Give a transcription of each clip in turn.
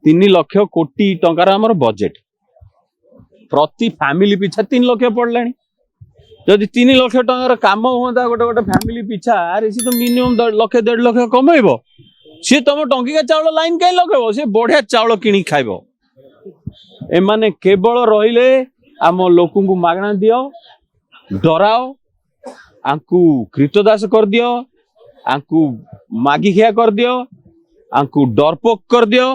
3 लाख कोटी टंकार आमर बजेट प्रति फैमिली पिछा 3 लाख पड़लानी जदि 3 लाख टंकार काम हुआ गोटे गोटे फैमिली पिछा अरे सी तो मिनिमम 1.5 लाख कमैब सी तुम टंकिका चाउल लाइन कहीं लगेब सी बढ़िया चाउल किणी खाइब एमाने केवल रहिले आम लोक को मागଣା दियो डराओ आंकु कृतदास कर दियो आंकु मागी खिया कर दियो आंकु डरपोक कर दियो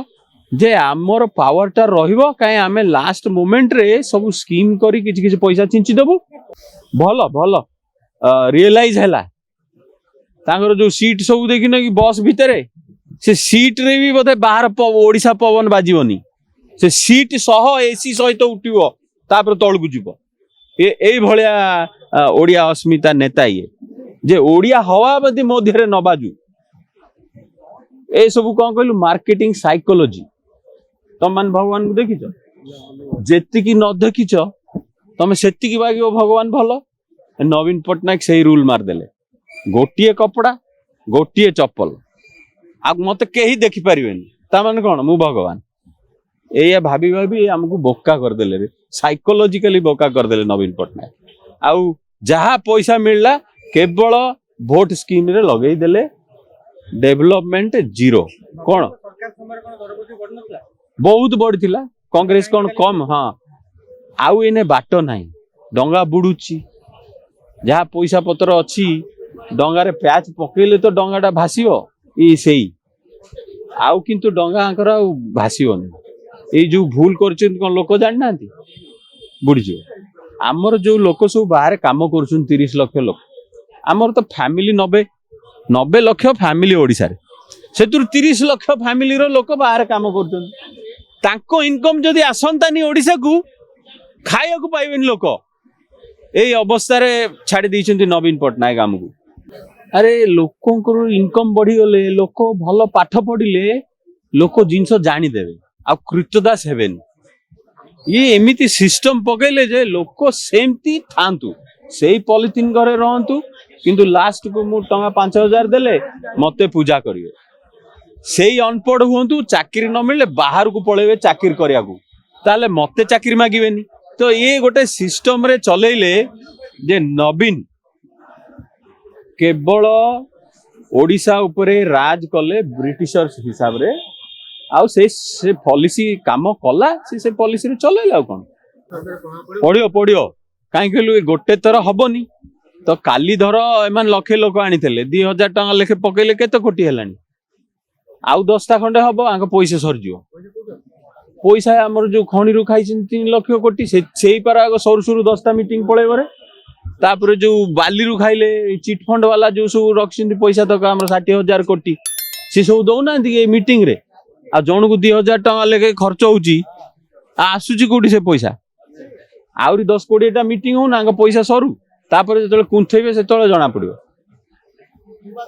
जे आमर पावर टा रहिबो काहे आमे लास्ट मोमेंट रे सब स्कीम करी किछि किछि पैसा चिंची देबो भलो भलो रियलाइज हैला तांगर जो सीट सब देखिन कि बस भितरे से सीट रे भी बोधे बाहर ओडिशा पवन बाजीवनी से सीट सह एसी सहित उठिबो तापर तळकु जीवो ए भलिया ओडिया अस्मिता नेता ये जे ओडिया हवा बदी मध्य रे न बाजू ए सब कोन कहलु मार्केटिंग साइकोलॉजी तुम मान भगवान को देखिଛ जेतिकी न देखिछ तुम सेतिकी बागियो भगवान भलो नवीन पटनायक सही रूल मार देले गोटिए कपड़ा गोटिए चप्पल आ मते केही देखि परिवेनी ता माने कोन मु भगवान एया भाभी भाभी हमको बोका कर देले रे साइकोलॉजिकली बोका कर देले नवीन पटनायक आउ जहा पैसा मिलला केवल वोट स्कीम रे लगेई देले डेवलपमेंट जीरो कोन बहुत बढ़िला कांग्रेस कोन कम हाँ आउ इने बाट नाही डंगा बुडुची जहा पैसा पत्र अछि डंगा रे प्याच पकेले तो डंगाटा भासीबो ई सेई आउ किंतु डंगा आंकर भासीबोनी ए जो भूल करछन कोन लोक जान नांती बुडी जो आमर जो लोक सब बाहर काम करछन 30 लाख लोक आमर तो फैमिली 90 लाख फैमिली ओडिसा रे सेतुर 30 लाख फैमिली रो लोक बाहर काम करछन तांको इनकम जदी आसंतानी ओडिसा को खाया को पाइबेन लोक ए अवस्था रे छाड़ी दैछंती नवीन पटनायक हमकु अरे लोकंकर इनकम बढ़ी गले लोक भलो पाठ पढ़िले लोक जिंस जानी देबे आ कृतदास हेबेनी ये एमिति सिस्टम पकेले जे लोक सेमती थांतु सेही पॉलिथिन घरे रहंतु किंतु लास्ट को मु टंगा 5000 देले मते पूजा करिवे सेही अनपढ़ हुंतु चाकरी न मिले बाहर को पळेबे चाकरी करिया को ताले मते चाकरी मागिबेनी तो ये गोटे सिस्टम रे चलेइले जे नवीन केवल ओडिशा उपरे राज कले ब्रिटिशर्स हिसाब रे आउ से पॉलिसी काम कला से पॉलिसी रे चलेला कोन पड़ियो काई कहलु गोटे थर हबनी तो काली धर एमान लखे लोक आनिथले 2000 टका लेखे पकेले केते कोटी हेलानी आउ 10टा खंडे हबो आंक पैसा सरजियो पैसा हमर जो खणी रु खाइछन 3 लाख कोटी सेही पर आग सर सुरु 10टा मीटिंग पळेबरे तापर जो बाली रु खाइले चिट फंड वाला जो सब रखछन पैसा तक हमर 60000 कोटी से सब दउना ए मीटिंग रे आ जण को 2000 टका लेके खर्च होउची आसुची कोटी से पैसा आउरी 10 कोटी मीटिंग हो ना पैसा सरू तापर जो कुंथेबे से जना पड़ियो।